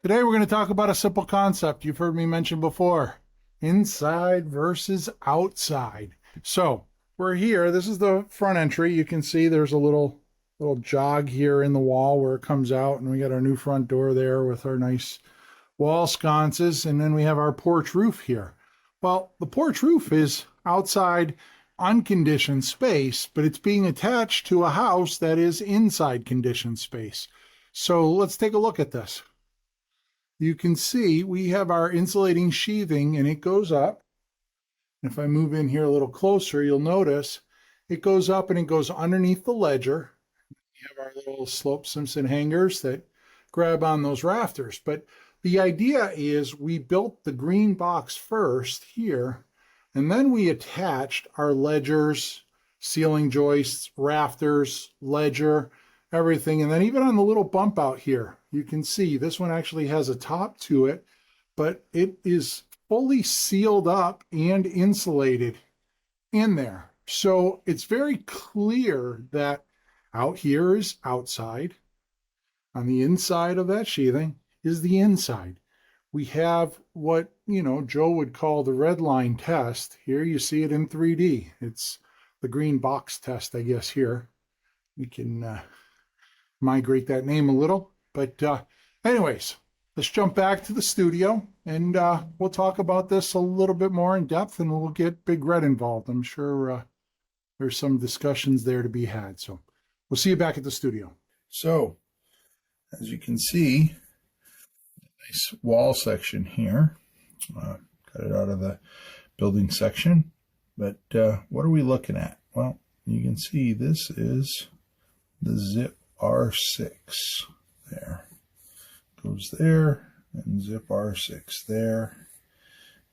Today we're going to talk about a simple concept you've heard me mention before, inside versus outside. So we're here. This is the front entry. You can see there's a little jog here in the wall where it comes out, and we got our new front door there with our nice wall sconces, and then we have our porch roof here. Well, the porch roof is outside unconditioned space, but it's being attached to a house that is inside conditioned space. So let's take a look at this. You can see we have our insulating sheathing and it goes up. If I move in here a little closer, you'll notice it goes up and it goes underneath the ledger. We have our little slope Simpson hangers that grab on those rafters. But the idea is we built the green box first here, and then we attached our ledgers, ceiling joists, rafters, ledger, everything. And then even on the little bump out here, you can see this one actually has a top to it, but it is fully sealed up and insulated in there. So it's very clear that out here is outside. On the inside of that sheathing is the inside. We have what, Joe would call the red line test. Here you see it in 3D. It's the green box test, I guess, here. We can migrate that name a little. But anyways, let's jump back to the studio and we'll talk about this a little bit more in depth, and we'll get Big Red involved. I'm sure there's some discussions there to be had. So we'll see you back at the studio. So as you can see, nice wall section here. Cut it out of the building section. But what are we looking at? Well, you can see this is the zip R6 there. Goes there, and zip R6 there.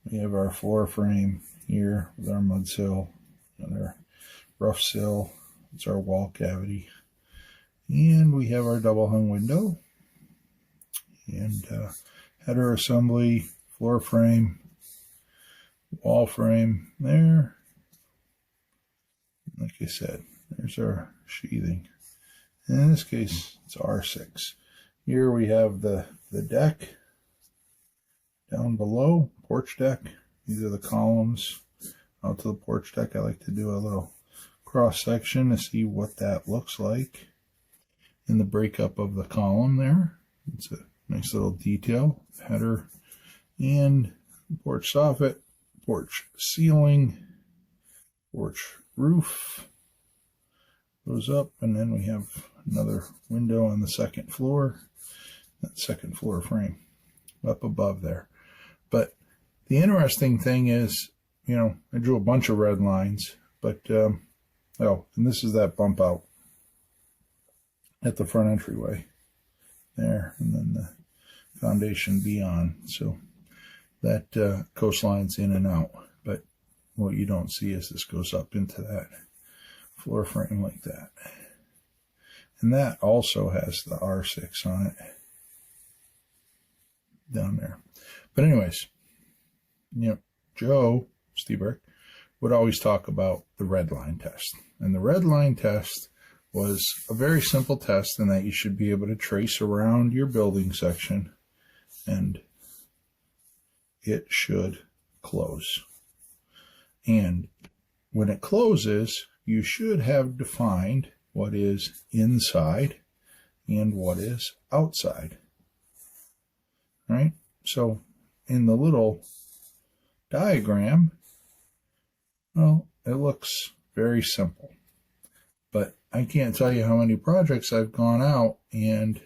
We have our floor frame here with our mud sill and our rough sill. It's our wall cavity. And we have our double hung window and header assembly, floor frame, wall frame there. Like I said, there's our sheathing. In this case, it's R6. Here we have the deck down below, porch deck. These are the columns out to the porch deck. I like to do a little cross section to see what that looks like in the breakup of the column there. It's a nice little detail. Header and porch soffit, porch ceiling, porch roof goes up, and then we have another window on the second floor, that second floor frame up above there. But the interesting thing is, I drew a bunch of red lines, but and this is that bump out at the front entryway there, and then the foundation beyond. So that coastline's in and out, but what you don't see is this goes up into that floor frame like that. And that also has the R6 on it down there. But anyways, Joe Steberg would always talk about the red line test. And the red line test was a very simple test in that you should be able to trace around your building section and it should close. And when it closes, you should have defined what is inside and what is outside. Right? So in the little diagram, well, it looks very simple. But I can't tell you how many projects I've gone out and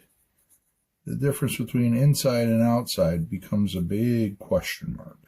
the difference between inside and outside becomes a big question mark.